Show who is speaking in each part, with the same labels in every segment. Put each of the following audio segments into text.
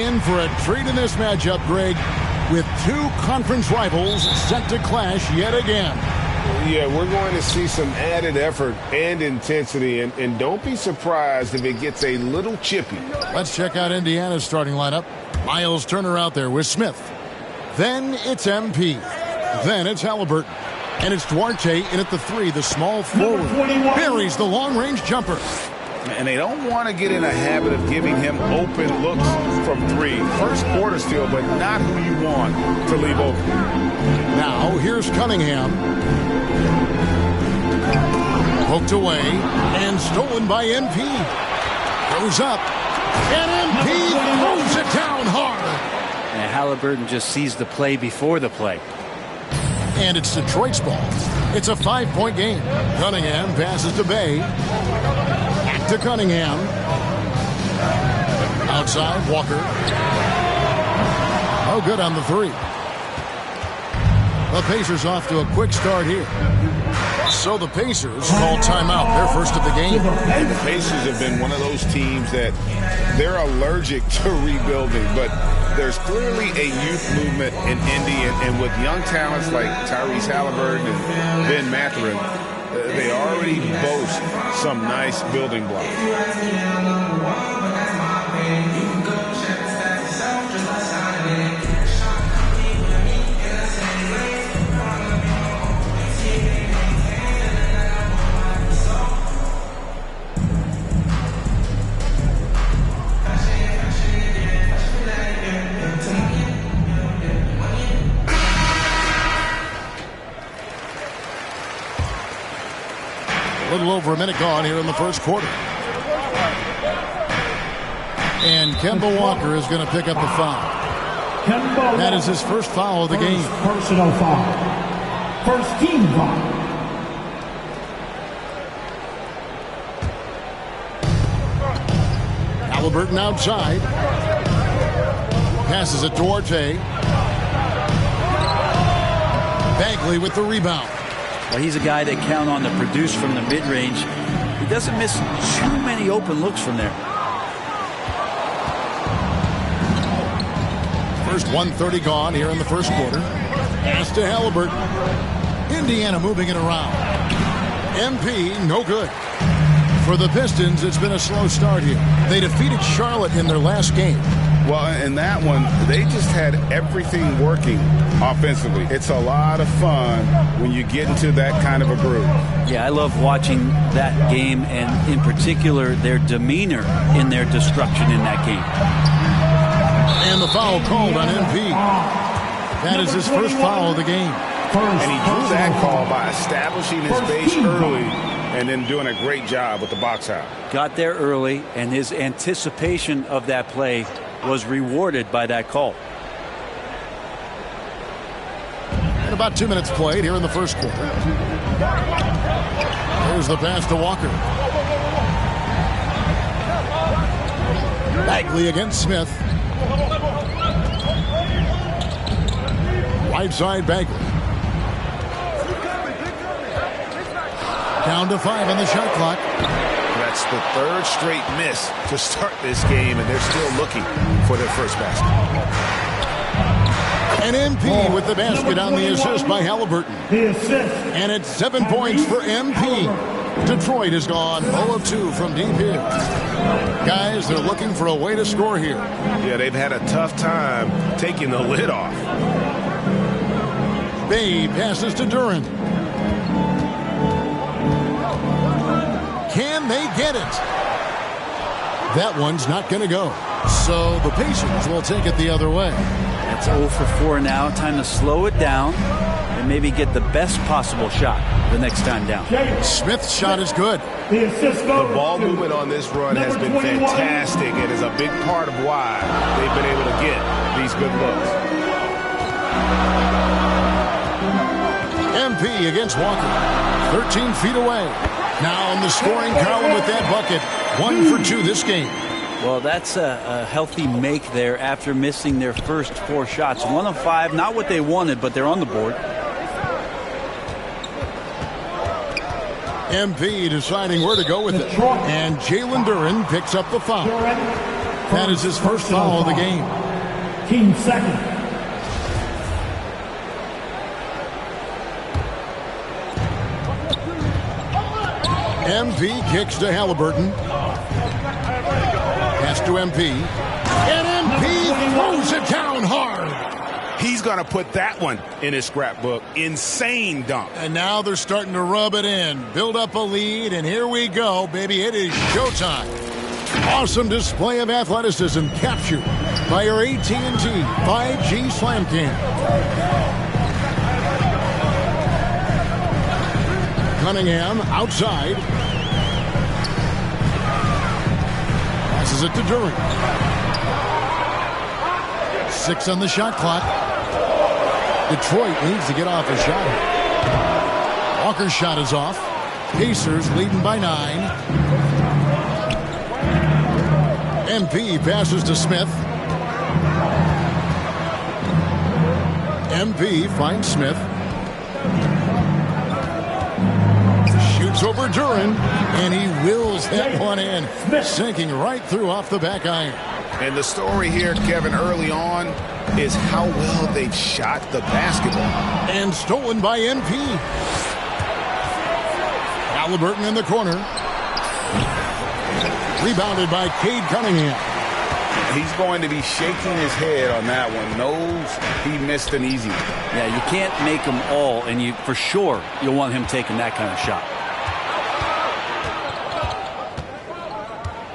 Speaker 1: in for a treat in this matchup, Greg, with two conference rivals set to clash yet again.
Speaker 2: Yeah, we're going to see some added effort and intensity, and don't be surprised if it gets a little chippy.
Speaker 1: Let's check out Indiana's starting lineup. Miles Turner out there with Smith. Then it's MP. Then it's Halliburton. And it's Duarte in at the 3, the small forward. Buries the long-range jumper.
Speaker 2: And they don't want to get in a habit of giving him open looks from 3. First quarter steal, but not who you want to leave open.
Speaker 1: Now, here's Cunningham. Poked away and stolen by MP. Goes up. And MP throws it down hard.
Speaker 3: And Halliburton just sees the play before the play.
Speaker 1: And it's Detroit's ball. It's a 5-point game. Cunningham passes to Bay. Back to Cunningham. Outside, Walker. Oh, good on the 3. The Pacers off to a quick start here. So the Pacers call timeout, their first of the game.
Speaker 2: And the Pacers have been one of those teams that they're allergic to rebuilding, but there's clearly a youth movement in Indy, and with young talents like Tyrese Halliburton and Ben Mathurin, they already boast some nice building blocks.
Speaker 1: A little over a minute gone here in the first quarter. And Kemba Walker is going to pick up the foul. That is his first foul of the game.
Speaker 4: Personal foul. First team foul.
Speaker 1: Halliburton outside. Passes it to Duarte. Bagley with the rebound.
Speaker 3: Well, he's a guy they count on to produce from the mid-range. He doesn't miss too many open looks from there.
Speaker 1: First 1:30 gone here in the first quarter. Pass to Halliburton. Indiana moving it around. MP, no good. For the Pistons, it's been a slow start here. They defeated Charlotte in their last game.
Speaker 2: Well, in that one, they just had everything working offensively. It's a lot of fun when you get into that kind of a groove.
Speaker 3: Yeah, I love watching that game, and in particular, their demeanor in their destruction in that game.
Speaker 1: And the foul called on MP. That is his first foul of the game.
Speaker 2: And he drew that call by establishing his base early and then doing a great job with the box out.
Speaker 3: Got there early, and his anticipation of that play was rewarded by that call.
Speaker 1: And about 2 minutes played here in the first quarter. There's the pass to Walker. Bagley against Smith. Right side Bagley. Down to 5 on the shot clock.
Speaker 2: That's the third straight miss to start this game, and they're still looking for their first basket.
Speaker 1: And MP with the basket on the assist by Halliburton. And it's 7 points for MP. Detroit has gone 0 of 2 from deep here. Guys, they're looking for a way to score here.
Speaker 2: Yeah, they've had a tough time taking the lid off.
Speaker 1: Bay passes to Durant. Can they get it? That one's not going to go. So the Pacers will take it the other way.
Speaker 3: That's 0 for 4 now. Time to slow it down and maybe get the best possible shot the next time down.
Speaker 1: Smith's shot is good.
Speaker 2: The ball movement on this run has been fantastic and is a big part of why they've been able to get these good looks.
Speaker 1: MP against Walker. 13 feet away. Now in the scoring column with that bucket. 1 for 2 this game.
Speaker 3: Well, that's a healthy make there after missing their first 4 shots. 1 of 5, not what they wanted, but they're on the board.
Speaker 1: MP deciding where to go with it. And Jalen Duren picks up the foul. That is his first foul of the game.
Speaker 4: Team second.
Speaker 1: MP kicks to Halliburton. Pass to MP. And MP throws it down hard.
Speaker 2: He's going to put that one in his scrapbook. Insane dunk.
Speaker 1: And now they're starting to rub it in. Build up a lead, and here we go, baby. It is showtime. Awesome display of athleticism captured by your AT&T 5G Slam Cam. Cunningham outside. Passes it to Duran. 6 on the shot clock. Detroit needs to get off a shot. Walker's shot is off. Pacers leading by 9. MP passes to Smith. MP finds Smith. Shoots over Duran, and he wills that one in, sinking right through off the back iron.
Speaker 2: And the story here, Kevin, early on is how well they've shot the basketball.
Speaker 1: And stolen by MP. Halliburton in the corner. Rebounded by Cade Cunningham.
Speaker 2: He's going to be shaking his head on that one. Knows he missed an easy one.
Speaker 3: Yeah, you can't make them all, and you for sure you'll want him taking that kind of shot.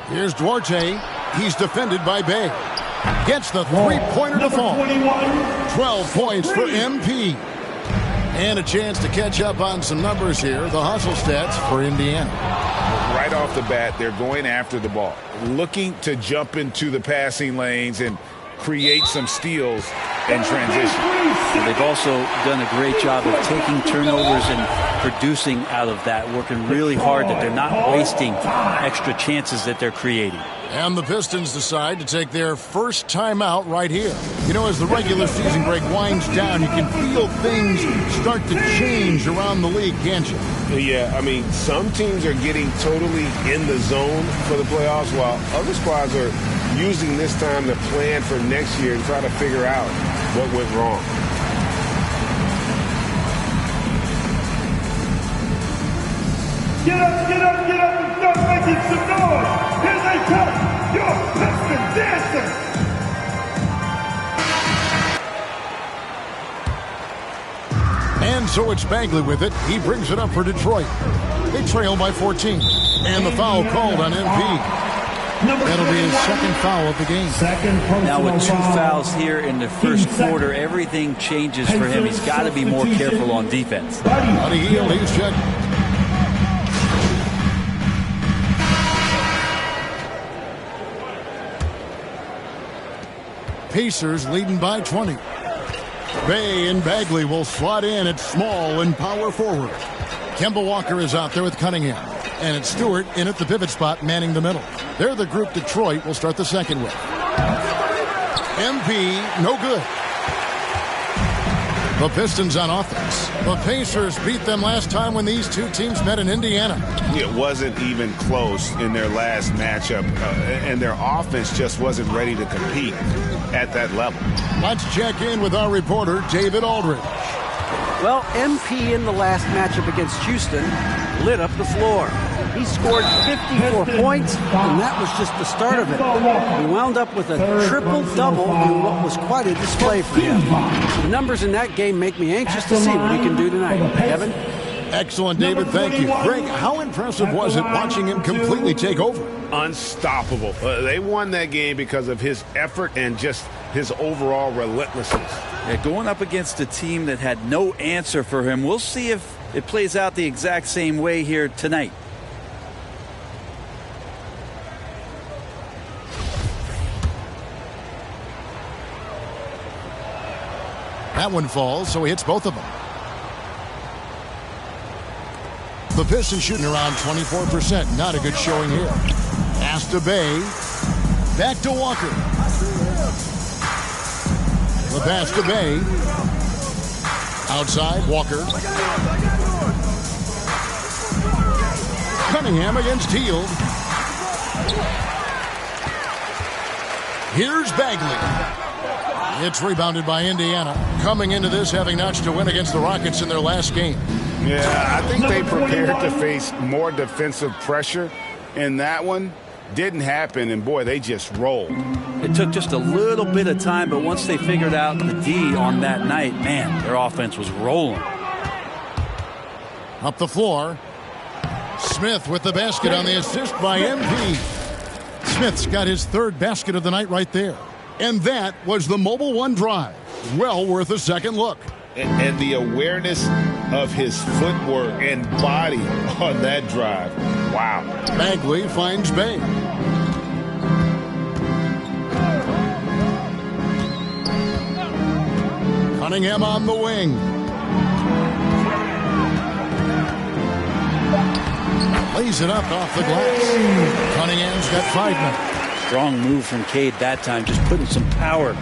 Speaker 1: Here's Duarte. He's defended by Bay. Gets the three-pointer to fall. 12 points for MP. And a chance to catch up on some numbers here. The hustle stats for Indiana.
Speaker 2: Right off the bat, they're going after the ball, looking to jump into the passing lanes and create some steals in transition.
Speaker 3: And they've also done a great job of taking turnovers and producing out of that, working really hard that they're not wasting extra chances that they're creating.
Speaker 1: And the Pistons decide to take their first timeout right here. You know, as the regular season break winds down, you can feel things start to change around the league, can't you?
Speaker 5: Yeah, I mean, some teams are getting totally in the zone for the playoffs, while other squads are using this time to plan for next year and try to figure out what went wrong.
Speaker 4: Get up, get up, get up and start making some noise. Here they come, your Piston dancers.
Speaker 1: And so it's Bagley with it. He brings it up for Detroit. They trail by 14. And the foul called on MP. That'll be his second foul of the game.
Speaker 3: Now with 2 fouls here in the first quarter, everything changes for him. He's got to be more careful on defense.
Speaker 1: Buddy Hield, he's checked. Pacers leading by 20. Bay and Bagley will slot in at small and power forward. Kemba Walker is out there with Cunningham. And it's Stewart in at the pivot spot, manning the middle. They're the group Detroit will start the second with. MP, no good. The Pistons on offense. The Pacers beat them last time when these two teams met in Indiana.
Speaker 2: It wasn't even close in their last matchup, and their offense just wasn't ready to compete at that level.
Speaker 1: Let's check in with our reporter, David Aldridge.
Speaker 6: Well, MP in the last matchup against Houston lit up the floor. He scored 54 points, and that was just the start of it. He wound up with a triple-double in what was quite a display for him. The numbers in that game make me anxious to see what he can do tonight. Kevin?
Speaker 1: Excellent, David. Thank you. Greg, how impressive was it watching him completely take over?
Speaker 5: Unstoppable. They won that game because of his effort and just his overall relentlessness.
Speaker 3: Yeah, going up against a team that had no answer for him. We'll see if it plays out the exact same way here tonight.
Speaker 1: That one falls, so he hits both of them. The Pistons shooting around 24%. Not a good showing here. Pass to Bay. Back to Walker. The pass to Bay. Outside, Walker. Cunningham against Hield. Here's Bagley. It's rebounded by Indiana. Coming into this having notched a win against the Rockets in their last game.
Speaker 2: Yeah, I think they prepared to face more defensive pressure. And that one didn't happen, and boy, they just rolled.
Speaker 3: It took just a little bit of time, but once they figured out the D on that night, man, their offense was rolling.
Speaker 1: Up the floor. Smith with the basket on the assist by MP. Smith's got his third basket of the night right there. And that was the Mobile One drive. Well worth a second look.
Speaker 2: And the awareness of his footwork and body on that drive. Wow.
Speaker 1: Bagley finds Bay. Cunningham on the wing. Lays it up off the glass. Cunningham's got 5 minutes.
Speaker 3: Strong move from Cade that time, just putting some power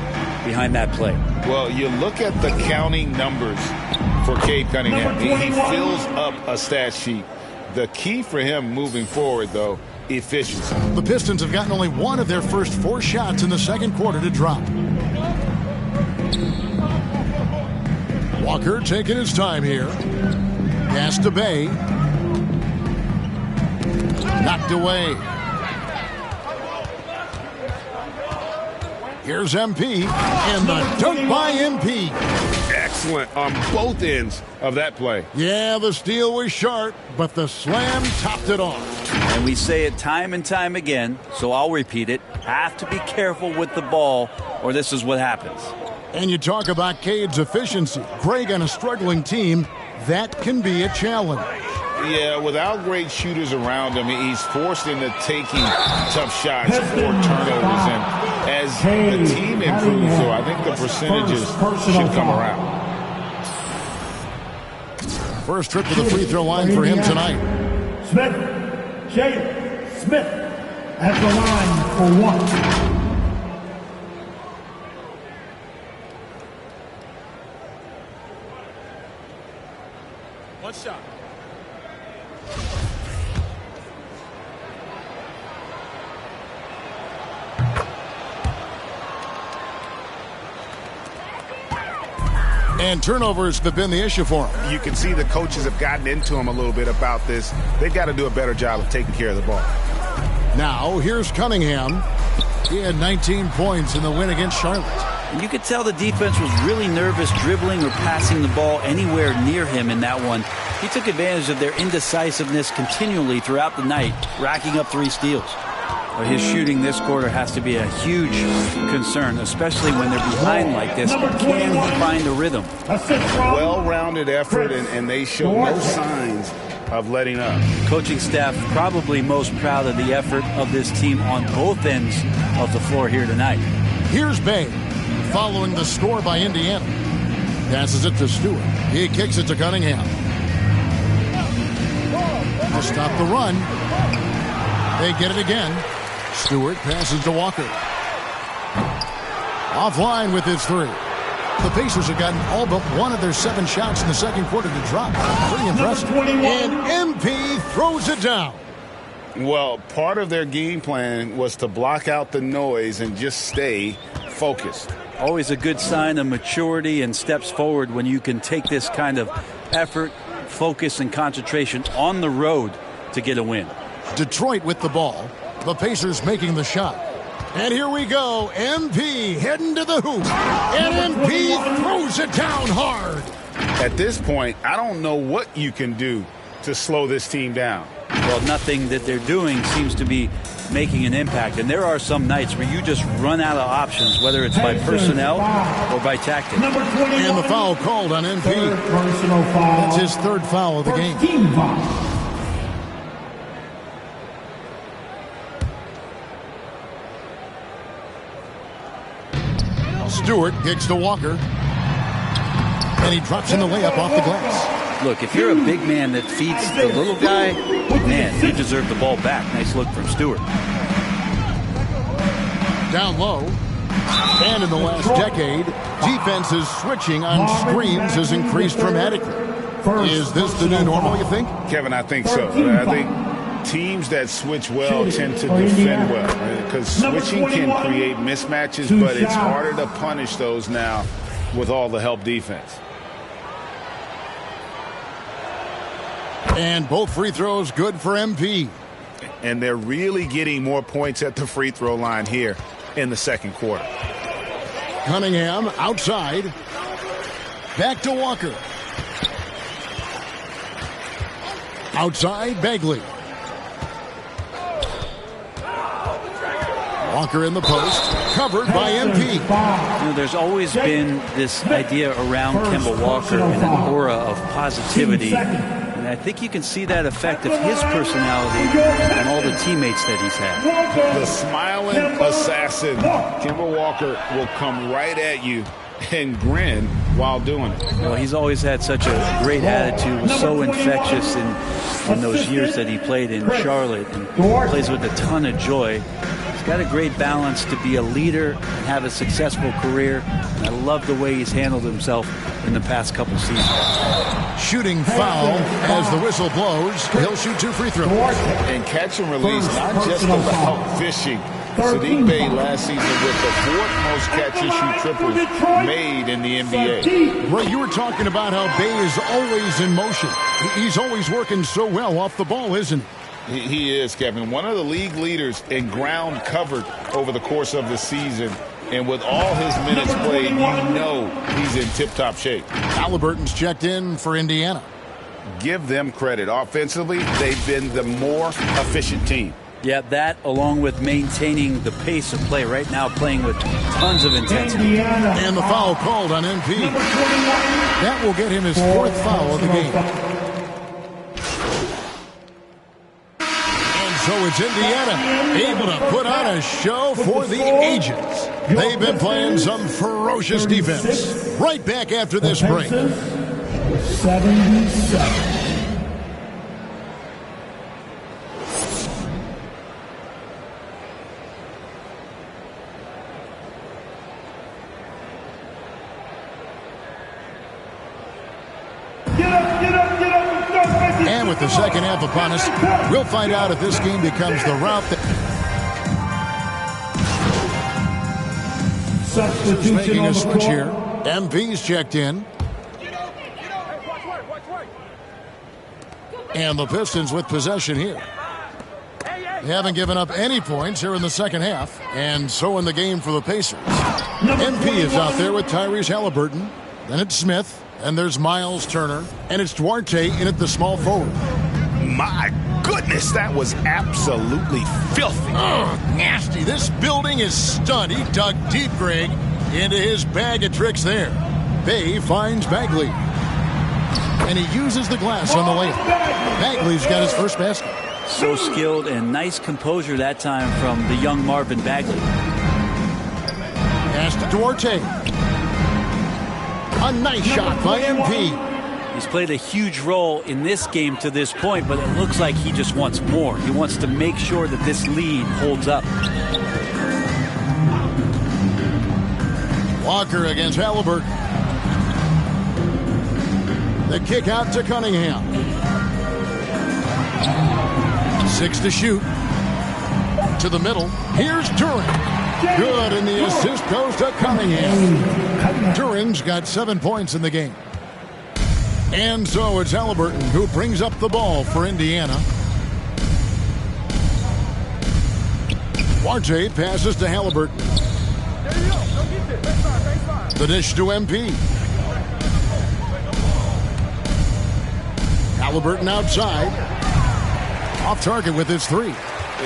Speaker 3: behind that play.
Speaker 2: Well, you look at the counting numbers for Cade Cunningham. He fills up a stat sheet. The key for him moving forward, though, efficiency.
Speaker 1: The Pistons have gotten only 1 of their first 4 shots in the second quarter to drop. Walker taking his time here. Pass to Bay. Knocked away. Here's MP, and the dunk by MP.
Speaker 2: Excellent on both ends of that play.
Speaker 1: Yeah, the steal was sharp, but the slam topped it off.
Speaker 3: And we say it time and time again, so I'll repeat it. Have to be careful with the ball, or this is what happens.
Speaker 1: And you talk about Cade's efficiency. Greg on a struggling team, that can be a challenge.
Speaker 2: Yeah, without great shooters around him, he's forced into taking tough shots for turnovers. And as the team improves, though, I think the percentages should come around.
Speaker 1: First trip to the free throw line for him tonight.
Speaker 4: Smith, Jay Smith at the line for 1.
Speaker 1: One shot. And turnovers have been the issue for him.
Speaker 2: You can see the coaches have gotten into him a little bit about this. They've got to do a better job of taking care of the ball.
Speaker 1: Now, here's Cunningham. He had 19 points in the win against Charlotte.
Speaker 3: And you could tell the defense was really nervous dribbling or passing the ball anywhere near him in that one. He took advantage of their indecisiveness continually throughout the night, racking up 3 steals. But his shooting this quarter has to be a huge concern, especially when they're behind like this. Can he find a rhythm?
Speaker 2: Well-rounded effort, and they show no signs of letting up.
Speaker 3: Coaching staff probably most proud of the effort of this team on both ends of the floor here tonight.
Speaker 1: Here's Bay, following the score by Indiana. Passes it to Stewart. He kicks it to Cunningham. To stop the run. They get it again. Stewart passes to Walker. Offline with his 3. The Pacers have gotten all but 1 of their 7 shots in the second quarter to drop. Pretty impressive. And MP throws it down.
Speaker 2: Well, part of their game plan was to block out the noise and just stay focused.
Speaker 3: Always a good sign of maturity and steps forward when you can take this kind of effort, focus, and concentration on the road to get a win.
Speaker 1: Detroit with the ball. The Pacers making the shot. And here we go. MP heading to the hoop. And MP throws it down hard.
Speaker 2: At this point, I don't know what you can do to slow this team down.
Speaker 3: Well, nothing that they're doing seems to be making an impact. And there are some nights where you just run out of options, whether it's by personnel or by tactics.
Speaker 1: And the foul called on MP. That's his 3rd foul of the game. Stewart kicks to Walker. And he drops in the layup off the glass.
Speaker 3: Look, if you're a big man that feeds the little guy, man, you deserve the ball back. Nice look from Stewart.
Speaker 1: Down low. And in the last decade, defenses switching on screens has increased dramatically. Is this the new normal, you think?
Speaker 2: Kevin, I think so. I think teams that switch well tend to defend well. because switching can create mismatches, but it's harder to punish those now with all the help defense.
Speaker 1: And both free throws good for MP.
Speaker 2: And they're really getting more points at the free throw line here in the second quarter.
Speaker 1: Cunningham outside. Back to Walker. Outside, Bagley. Walker in the post, covered by MP.
Speaker 3: You know, there's always been this idea around Kemba Walker and an aura of positivity. And I think you can see that effect of his personality and all the teammates that he's had.
Speaker 2: The smiling assassin, Kemba Walker, will come right at you and grin while doing it.
Speaker 3: Well, he's always had such a great attitude, was so infectious in those years that he played in Charlotte, and plays with a ton of joy. He's got a great balance to be a leader and have a successful career. And I love the way he's handled himself in the past couple seasons.
Speaker 1: Shooting foul as the whistle blows. He'll shoot 2 free throws.
Speaker 2: And catch and release, not just about fishing. Sadiq Bey last season with the 4th most catch-and-shoot triples made in the NBA.
Speaker 1: Ray, you were talking about how Bey is always in motion. He's always working so well off the ball, isn't he?
Speaker 2: He is, Kevin. One of the league leaders in ground covered over the course of the season. And with all his minutes played, you know he's in tip-top shape.
Speaker 1: Halliburton's checked in for Indiana.
Speaker 2: Give them credit. Offensively, they've been the more efficient team.
Speaker 3: Yeah, that along with maintaining the pace of play right now, playing with tons of intensity.
Speaker 1: And the foul called on MP. That will get him his 4th foul of the game. And so it's Indiana able to put on a show for the ages. They've been playing some ferocious defense. Right back after this break.
Speaker 4: 77.
Speaker 1: And with the second half upon us, we'll find out if this game becomes the route that... Who's making a switch here. MP's checked in. And the Pistons with possession here. They haven't given up any points here in the second half. And so in the game for the Pacers. MP is out there with Tyrese Halliburton. Then it's Smith. And there's Miles Turner. And it's Duarte in at the small forward.
Speaker 2: My goodness, that was absolutely filthy.
Speaker 1: Oh, nasty. This building is stunned. He dug deep, Greg, into his bag of tricks there. Bey finds Bagley. And he uses the glass on the layup. Bagley's got his first basket.
Speaker 3: So skilled and nice composure that time from the young Marvin Bagley.
Speaker 1: Pass to Duarte. A nice shot by MP.
Speaker 3: He's played a huge role in this game to this point, but it looks like he just wants more. He wants to make sure that this lead holds up.
Speaker 1: Walker against Halliburton. The kick out to Cunningham. 6 to shoot. To the middle. Here's Duran. Good, and the assist goes to Cunningham. Duran's got 7 points in the game. And so it's Halliburton who brings up the ball for Indiana. Duarte passes to Halliburton. The dish to MP. Halliburton outside. Off target with his 3.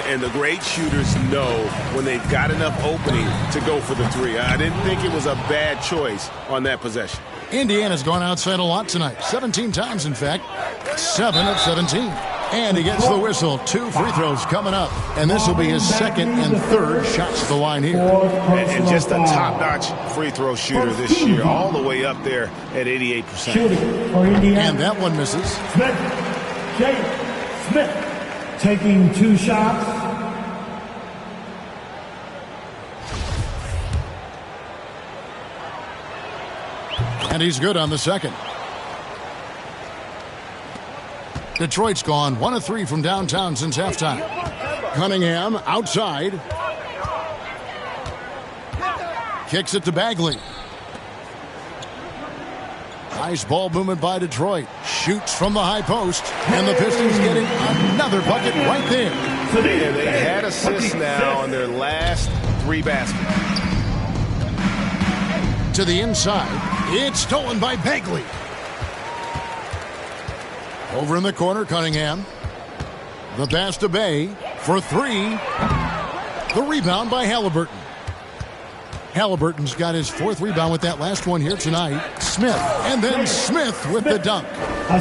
Speaker 5: And the great shooters know when they've got enough opening to go for the 3. I didn't think it was a bad choice on that possession.
Speaker 1: Indiana's gone outside a lot tonight. 17 times, in fact. 7 of 17. And he gets the whistle. 2 free throws coming up. And this will be his 2nd and 3rd shots to the line here.
Speaker 5: And just a top-notch free throw shooter this year. All the way up there at 88%.
Speaker 1: And that one misses.
Speaker 4: Smith taking 2 shots.
Speaker 1: And he's good on the second. Detroit's gone 1 of 3 from downtown since halftime. Cunningham outside. kicks it to Bagley. Nice ball movement by Detroit. Shoots from the high post. And the Pistons getting another bucket right there.
Speaker 2: Yeah, they had assists now on their last 3 baskets.
Speaker 1: To the inside. It's stolen by Bagley. Over in the corner, Cunningham. The pass to Bay for 3. The rebound by Halliburton. Halliburton's got his 4th rebound with that last one here tonight. Smith, and then Smith with the dunk.
Speaker 2: A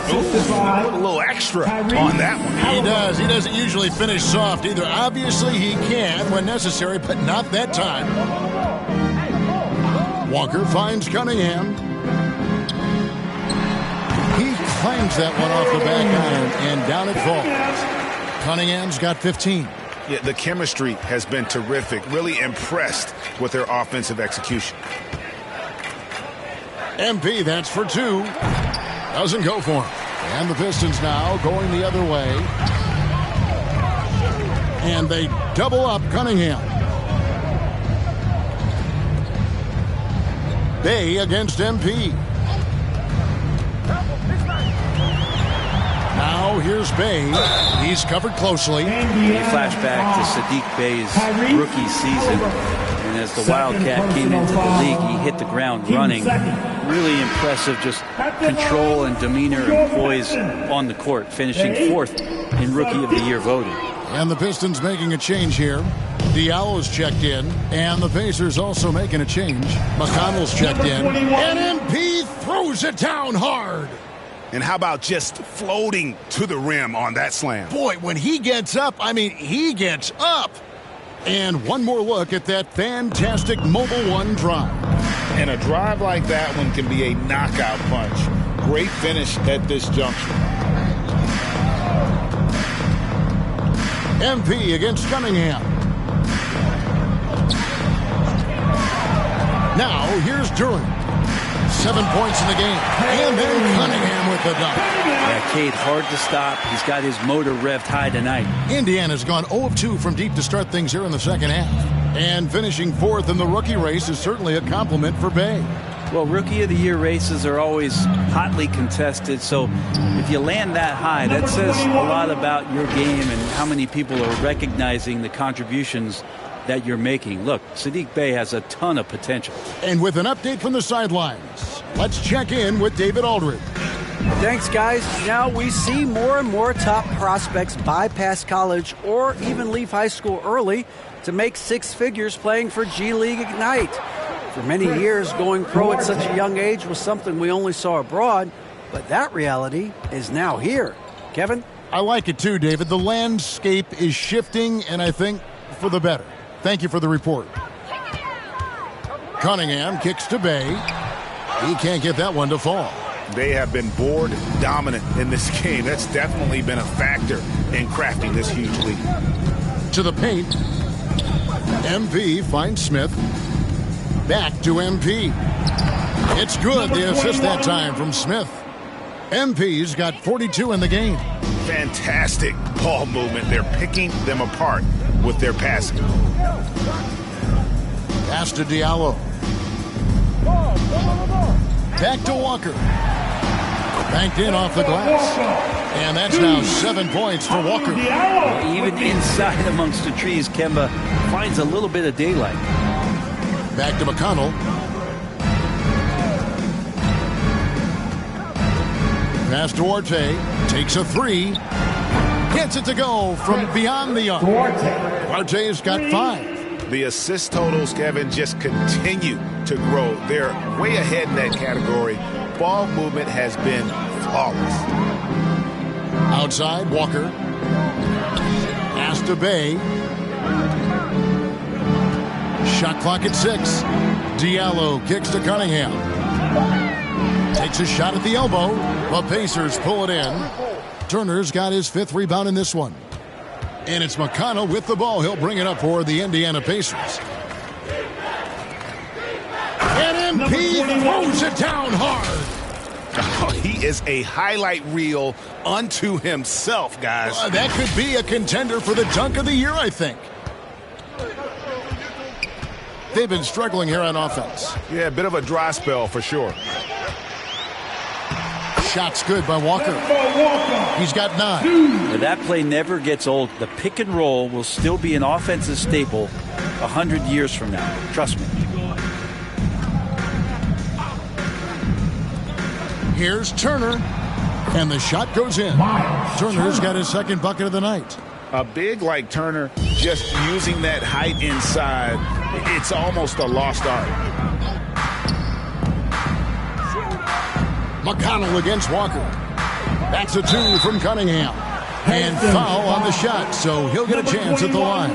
Speaker 2: little extra on that one.
Speaker 1: He does. He doesn't usually finish soft either. Obviously, he can when necessary, but not that time. Walker finds Cunningham. He claims that one off the back iron, and down it falls. Cunningham's got 15.
Speaker 2: Yeah, the chemistry has been terrific. Really impressed with their offensive execution.
Speaker 1: MP, that's for 2. Doesn't go for him. And the Pistons now going the other way. And they double up Cunningham. Bay against MP. Now here's Bay. He's covered closely.
Speaker 3: We flash back to Saddiq Bey's rookie season. And as the Wildcat came into the league, he hit the ground running. Really impressive, just control and demeanor and poise on the court, finishing 4th in Rookie of the Year voting.
Speaker 1: And the Pistons making a change here. Diallo's checked in, and the Pacers also making a change. McConnell's checked in, and MP throws it down hard.
Speaker 2: And how about just floating to the rim on that slam?
Speaker 1: Boy, when he gets up, I mean, he gets up. And one more look at that fantastic Mobile One drive.
Speaker 2: And a drive like that one can be a knockout punch. Great finish at this juncture.
Speaker 1: MP against Cunningham. Now, here's Duran. 7 points in the game. And then Cunningham with the dunk.
Speaker 3: Yeah, Cade, hard to stop. He's got his motor revved high tonight.
Speaker 1: Indiana's gone 0 of 2 from deep to start things here in the second half. And finishing 4th in the rookie race is certainly a compliment for Bay.
Speaker 3: Well, Rookie of the Year races are always hotly contested, so if you land that high, that says a lot about your game and how many people are recognizing the contributions that you're making. Look, Saddiq Bey has a ton of potential.
Speaker 1: And with an update from the sidelines, let's check in with David Aldridge.
Speaker 6: Thanks, guys. Now we see more and more top prospects bypass college or even leave high school early to make 6 figures playing for G League Ignite. For many years, going pro at such a young age was something we only saw abroad, but that reality is now here. Kevin?
Speaker 1: I like it too, David. The landscape is shifting, and I think for the better. Thank you for the report. Cunningham kicks to Bay. He can't get that one to fall.
Speaker 2: They have been board dominant in this game. That's definitely been a factor in crafting this huge lead.
Speaker 1: To the paint. MP finds Smith. Back to MP. It's good. The assist that time from Smith. MP's got 42 in the game.
Speaker 2: Fantastic ball movement. They're picking them apart with their passing.
Speaker 1: Pass to Diallo. Back to Walker. Banked in off the glass. And that's now 7 points for Walker.
Speaker 3: Even inside amongst the trees, Kemba finds a little bit of daylight.
Speaker 1: Back to McConnell. Pass to Duarte. Takes a 3. Gets it to go from beyond the arc. Duarte's got 5.
Speaker 2: The assist totals, Kevin, just continue to grow. They're way ahead in that category. Ball movement has been flawless.
Speaker 1: Outside, Walker. Pass to Bay. Shot clock at 6. Diallo kicks to Cunningham. Takes a shot at the elbow. The Pacers pull it in. Turner's got his 5th rebound in this one. And it's McConnell with the ball. He'll bring it up for the Indiana Pacers. And MP throws it down hard.
Speaker 2: Oh, he is a highlight reel unto himself, guys.
Speaker 1: That could be a contender for the dunk of the year, I think. they've been struggling here on offense.
Speaker 2: Yeah, a bit of a dry spell for sure.
Speaker 1: Shot's good by Walker. He's got 9.
Speaker 3: Now, that play never gets old. The pick and roll will still be an offensive staple 100 years from now. Trust me.
Speaker 1: Here's Turner. And the shot goes in. Turner's got his second bucket of the night.
Speaker 2: A big like Turner, just using that height inside, it's almost a lost art.
Speaker 1: McConnell against Walker. That's a 2 from Cunningham. And foul on the shot, so he'll get a chance at the line.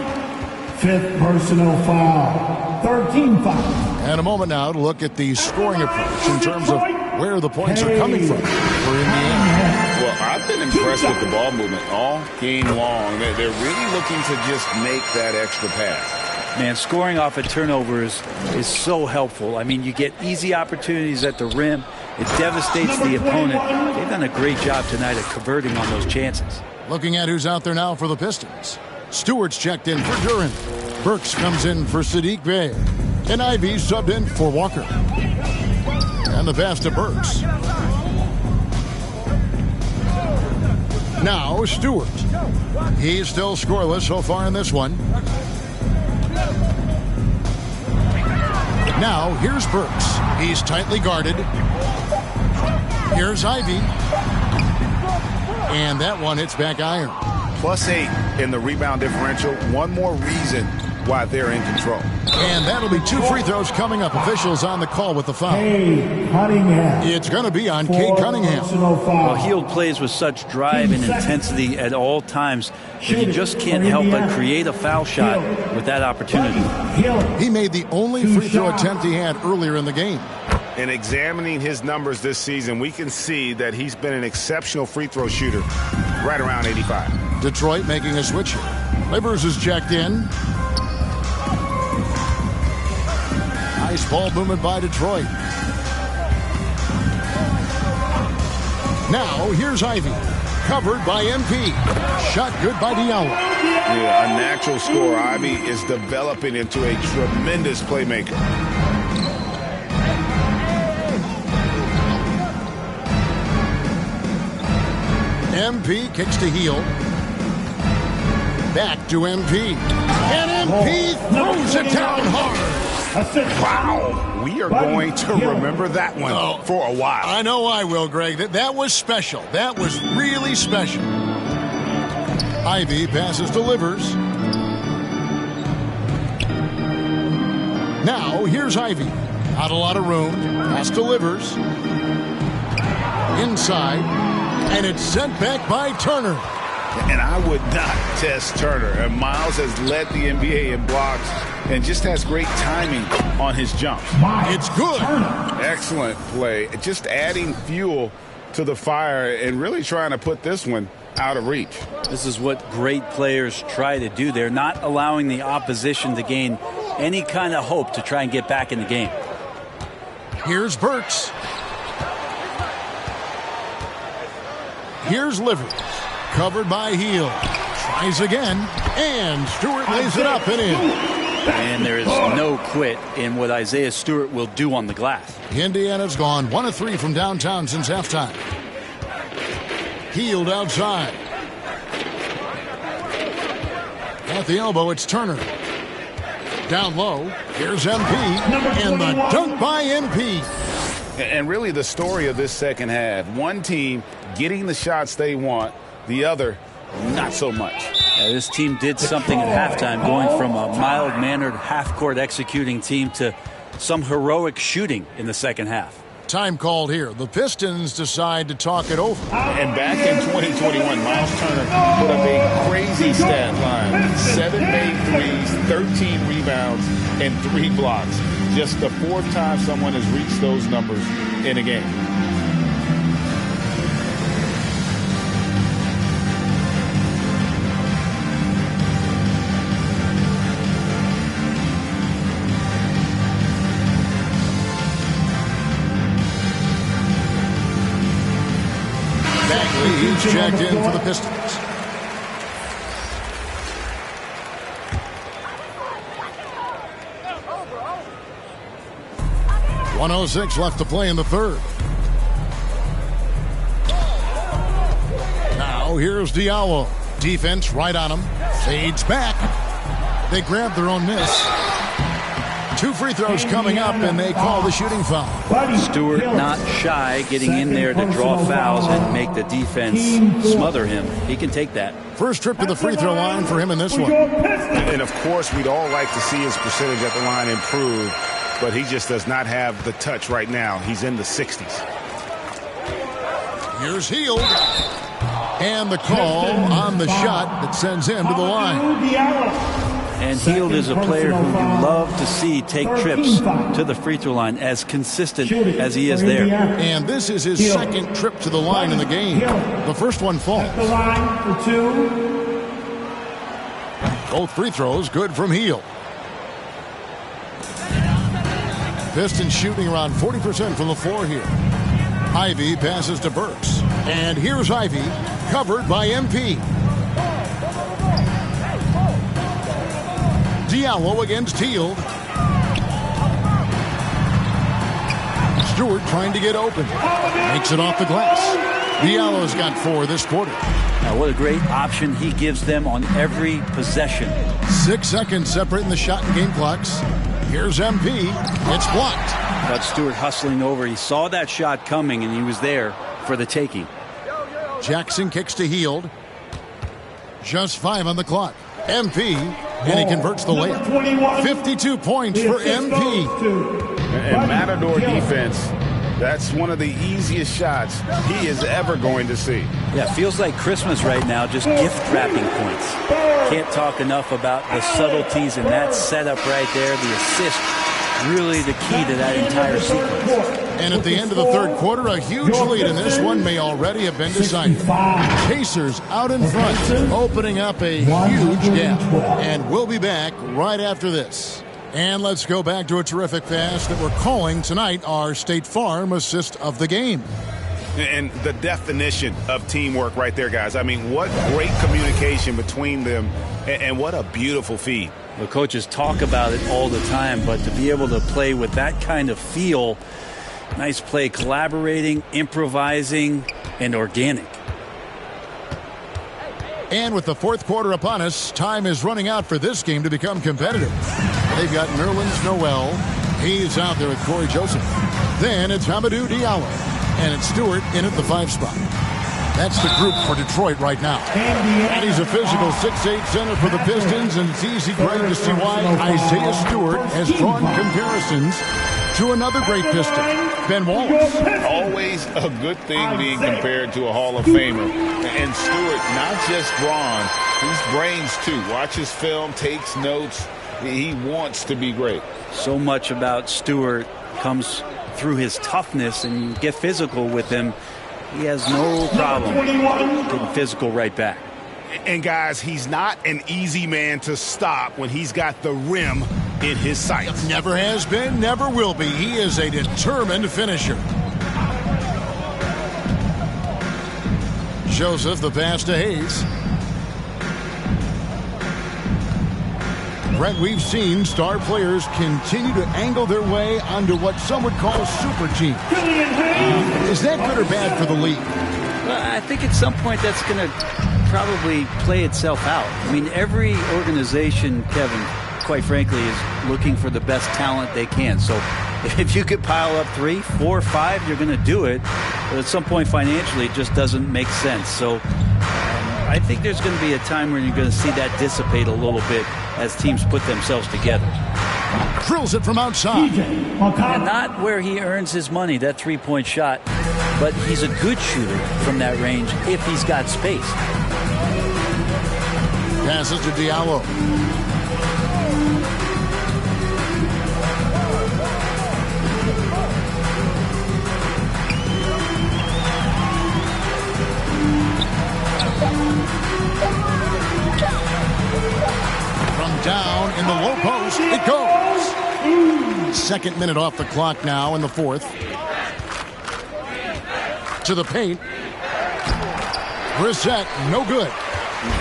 Speaker 4: 5th personal foul. 13 fouls.
Speaker 1: And a moment now to look at the scoring approach in terms of where the points are coming from for Indiana.
Speaker 2: Well, I've been impressed with the ball movement all game long. They're really looking to just make that extra pass.
Speaker 3: Man, scoring off of turnovers is so helpful. I mean, you get easy opportunities at the rim. It devastates the opponent. They've done a great job tonight at converting on those chances.
Speaker 1: Looking at who's out there now for the Pistons. Stewart's checked in for Duran. Burks comes in for Sadiq Bey. And Ivy subbed in for Walker. And the pass to Burks. Now Stewart. He's still scoreless so far in this one. Now here's Burks. He's tightly guarded. Here's Ivy. And that one hits back iron.
Speaker 2: +8 in the rebound differential. One more reason why they're in control.
Speaker 1: And that'll be 2 free throws coming up. Officials on the call with the foul.
Speaker 4: Cunningham.
Speaker 1: It's going to be on Cade Cunningham.
Speaker 3: Well, Hield plays with such drive and intensity at all times that you just can't help but create a foul shot with that opportunity.
Speaker 1: He made the only free throw attempt he had earlier in the game.
Speaker 2: In examining his numbers this season, we can see that he's been an exceptional free throw shooter, right around 85.
Speaker 1: Detroit making a switch here. Livers is checked in. Nice ball movement by Detroit. Now here's Ivy. Covered by MP. Shot good by Diallo.
Speaker 2: Yeah, a natural scorer. Ivy is developing into a tremendous playmaker.
Speaker 1: MP kicks to heel. Back to MP. And MP throws it down hard.
Speaker 2: Wow. We are going to remember that one for a while.
Speaker 1: I know I will, Greg. That was special. That was really special. Ivy passes to Livers. Now here's Ivy. Not a lot of room. Pass to Livers. Inside. And it's sent back by Turner.
Speaker 2: And I would not test Turner. And Miles has led the NBA in blocks and just has great timing on his jumps.
Speaker 1: It's good.
Speaker 2: Excellent play. Just adding fuel to the fire and really trying to put this one out of reach.
Speaker 3: This is what great players try to do. They're not allowing the opposition to gain any kind of hope to try and get back in the game.
Speaker 1: Here's Burks. Here's Livers. Covered by Heel. Tries again. And Stewart lays it up and in.
Speaker 3: And there is no quit in what Isaiah Stewart will do on the glass.
Speaker 1: Indiana's gone 1 of 3 from downtown since halftime. Healed outside. At the elbow, it's Turner. Down low, here's MP. And the dunk by MP.
Speaker 2: And really the story of this second half. One team getting the shots they want. The other, not so much.
Speaker 3: This team did something at halftime, going from a mild-mannered half-court executing team to some heroic shooting in the second half.
Speaker 1: Time called here. The Pistons decide to talk it over.
Speaker 2: And back in 2021, Miles Turner put up a crazy stat line. 7 made threes, 13 rebounds, and 3 blocks. Just the 4th time someone has reached those numbers in a game.
Speaker 1: He's checked in for the Pistons. 1:06 left to play in the third. Now here's Diallo. Defense right on him. Fades back. They grab their own miss. 2 free throws coming up, and they call the shooting foul.
Speaker 3: Stewart not shy, getting in there to draw fouls and make the defense smother him. He can take that.
Speaker 1: First trip to the free throw line for him in this one.
Speaker 2: And, of course, we'd all like to see his percentage at the line improve, but he just does not have the touch right now. He's in the 60s.
Speaker 1: Here's Hield. And the call on the shot that sends him to the line.
Speaker 3: And Hield is a player who you love to see take trips to the free throw line, as consistent as he is there.
Speaker 1: And this is his second trip to the line in the game. The first one falls.
Speaker 4: The line for 2.
Speaker 1: Both free throws good from Hield. Pistons shooting around 40% from the floor here. Ivy passes to Burks. And here's Ivy, covered by MP. Diallo against Hield. Stewart trying to get open. Makes it off the glass. Diallo's got 4 this quarter.
Speaker 3: Now, what a great option he gives them on every possession.
Speaker 1: 6 seconds separating the shot and game clocks. Here's MP. It's blocked.
Speaker 3: But Stewart hustling over. He saw that shot coming, and he was there for the taking.
Speaker 1: Jackson kicks to Hield. Just 5 on the clock. MP, and he converts the layup. 52 points for MP.
Speaker 2: And Matador defense, that's one of the easiest shots he is ever going to see.
Speaker 3: Yeah, feels like Christmas right now, just gift wrapping points. Can't talk enough about the subtleties in that setup right there. The assist, really the key to that entire sequence.
Speaker 1: And at the end of the third quarter, a huge lead in this one may already have been decided. Pacers out in front, opening up a huge gap. And we'll be back right after this. And let's go back to a terrific pass that we're calling tonight our State Farm assist of the game.
Speaker 2: And the definition of teamwork right there, guys. I mean, what great communication between them, and what a beautiful feed.
Speaker 3: The coaches talk about it all the time, but to be able to play with that kind of feel, nice play, collaborating, improvising, and organic.
Speaker 1: And with the fourth quarter upon us, time is running out for this game to become competitive. They've got Nerlens Noel. He's out there with Corey Joseph. Then it's Hamidou Diallo. And it's Stewart in at the 5 spot. That's the group for Detroit right now. And he's a physical 6'8" center for the Pistons, and it's easy, Greg, to see why Isaiah Stewart has drawn comparisons to another great Piston, Ben Wallace.
Speaker 2: Always a good thing being compared to a Hall of Famer. And Stewart, not just brawn, he's brains too. Watches film, takes notes. He wants to be great.
Speaker 3: So much about Stewart comes through his toughness, and you get physical with him. He has no problem getting physical right back.
Speaker 2: And guys, he's not an easy man to stop when he's got the rim in his sights.
Speaker 1: Never has been, never will be. He is a determined finisher. Joseph, the pass to Hayes. Brent, we've seen star players continue to angle their way onto what some would call super teams. Is that good or bad for the league?
Speaker 3: Well, I think at some point that's going to probably play itself out. I mean, every organization, Kevin, quite frankly, is looking for the best talent they can. So if you could pile up 3, 4, 5, you're going to do it. But at some point financially, it just doesn't make sense. So I think there's going to be a time where you're going to see that dissipate a little bit as teams put themselves together.
Speaker 1: Drills it from outside.
Speaker 3: And not where he earns his money, that three-point shot, but he's a good shooter from that range if he's got space.
Speaker 1: Passes to Diallo. Down in the low post, it goes. Second minute off the clock now in the fourth. To the paint. Brissett, no good.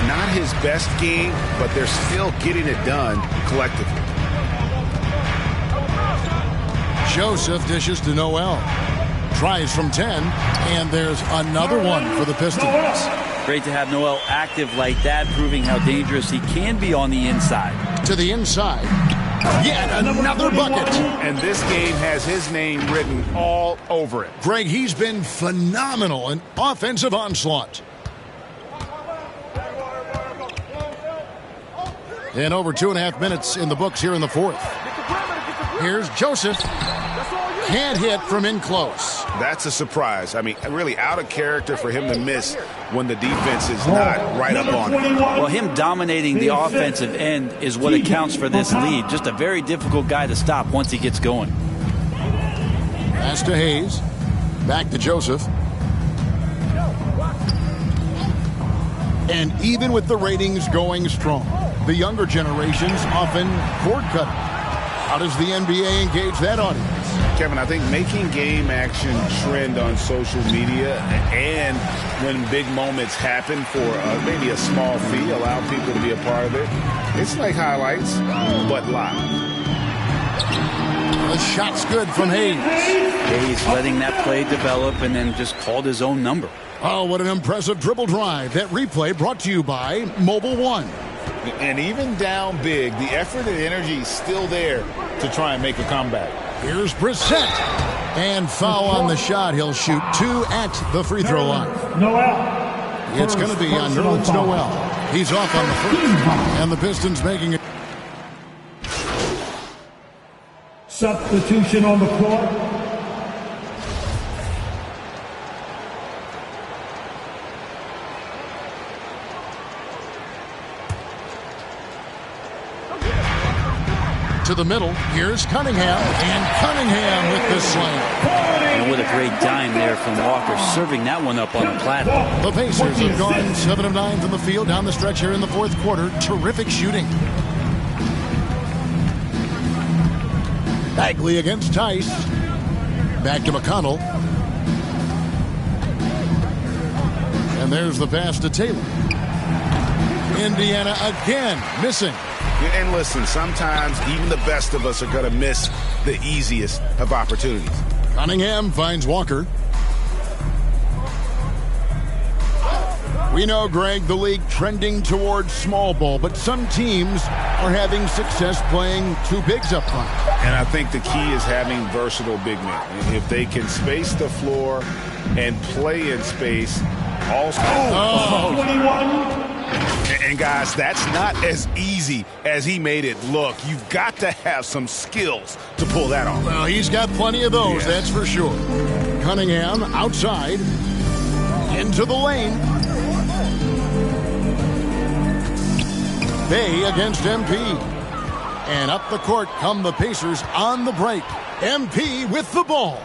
Speaker 2: Not his best game, but they're still getting it done collectively.
Speaker 1: Joseph dishes to Noel. Tries from 10, and there's another one for the Pistons.
Speaker 3: Great to have Noel active like that, proving how dangerous he can be on the inside.
Speaker 1: To the inside. Yet another bucket.
Speaker 2: And this game has his name written all over it.
Speaker 1: Greg, he's been phenomenal in offensive onslaught. And over 2.5 minutes in the books here in the fourth. Here's Joseph. Can't hit from in close.
Speaker 2: That's a surprise. I mean, really out of character for him to miss when the defense is not right up on him.
Speaker 3: Well, him dominating the offensive end is what accounts for this lead. Just a very difficult guy to stop once he gets going.
Speaker 1: Pass to Hayes. Back to Joseph. And even with the ratings going strong, the younger generations often cord cut. How does the NBA engage that audience?
Speaker 2: Kevin, I think making game action trend on social media and when big moments happen for maybe a small fee, allow people to be a part of it. It's like highlights, but live.
Speaker 1: The shot's good from Hayes.
Speaker 3: Hayes letting that play develop and then just called his own number.
Speaker 1: Oh, what an impressive dribble drive. That replay brought to you by Mobile One.
Speaker 2: And even down big, the effort and energy is still there to try and make a comeback.
Speaker 1: Here's Brissett. And foul on the shot. He'll shoot 2 at the free throw line.
Speaker 4: Noel.
Speaker 1: It's going to be on Nerlens Noel. He's off on the first. And the Pistons making it.
Speaker 4: Substitution on the court.
Speaker 1: To the middle. Here's Cunningham. And Cunningham with the slam.
Speaker 3: And what a great dime there from Walker, serving that one up on the platter.
Speaker 1: The Pacers have gone 7 of 9 from the field down the stretch here in the fourth quarter. Terrific shooting. Bagley against Tice. Back to McConnell. And there's the pass to Taylor. Indiana again missing.
Speaker 2: And listen, sometimes even the best of us are going to miss the easiest of opportunities.
Speaker 1: Cunningham finds Walker. We know, Greg, the league trending towards small ball, but some teams are having success playing two bigs up front.
Speaker 2: And I think the key is having versatile big men. If they can space the floor and play in space, also.
Speaker 4: 21.
Speaker 2: And guys, that's not as easy as he made it look. You've got to have some skills to pull that off.
Speaker 1: Well, he's got plenty of those, that's for sure. Cunningham outside, into the lane. Bay against MP. And up the court come the Pacers on the break. MP with the ball.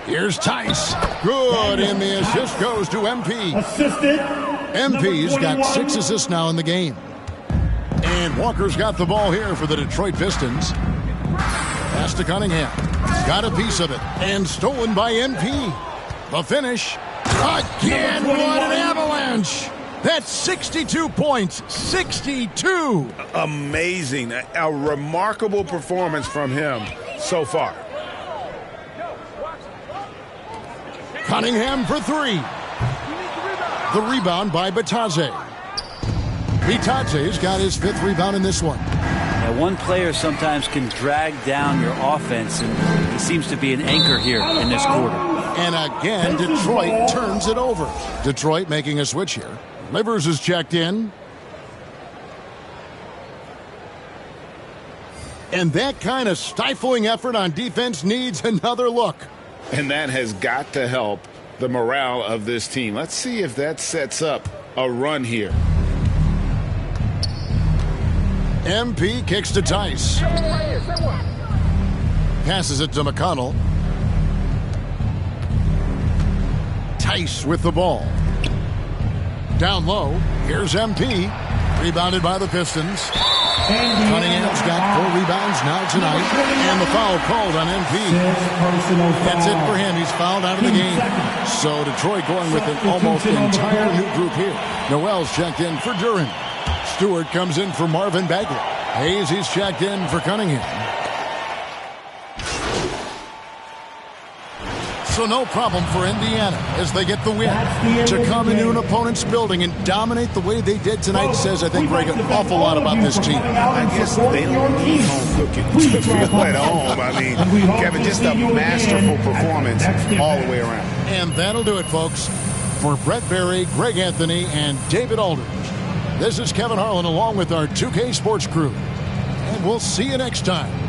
Speaker 1: Here's Tice. Good, and the assist goes to MP.
Speaker 4: Assisted.
Speaker 1: MP's got 6 assists now in the game. And Walker's got the ball here for the Detroit Pistons. Pass to Cunningham. Got a piece of it. And stolen by MP. The finish. Again, what an avalanche. That's 62 points. 62.
Speaker 2: Amazing. A remarkable performance from him so far.
Speaker 1: Cunningham for 3. The rebound by Batadze. Batadze's got his 5th rebound in this one.
Speaker 3: Now, one player sometimes can drag down your offense, and he seems to be an anchor here in this quarter.
Speaker 1: And again, Detroit turns it over. Detroit making a switch here. Livers is checked in. And that kind of stifling effort on defense needs another look.
Speaker 2: And that has got to help the morale of this team. Let's see if that sets up a run here.
Speaker 1: MP kicks to Tice. Passes it to McConnell. Tice with the ball. Down low. Here's MP. Rebounded by the Pistons. Cunningham's got 4 rebounds now tonight. And the foul called on MP. That's it for him. He's fouled out of the game. So Detroit going with an almost entire new group here. Noel's checked in for Duren. Stewart comes in for Marvin Bagley. Hayes, he's checked in for Cunningham. So no problem for Indiana as they get the win. To come into an opponent's building and dominate the way they did tonight says, I think, Greg, an awful lot about this team.
Speaker 2: I guess they don't need home cooking to feel at home. I mean, Kevin, just a masterful performance all the way around.
Speaker 1: And that'll do it, folks. For Brett Berry, Greg Anthony, and David Aldridge, this is Kevin Harlan along with our 2K Sports crew. And we'll see you next time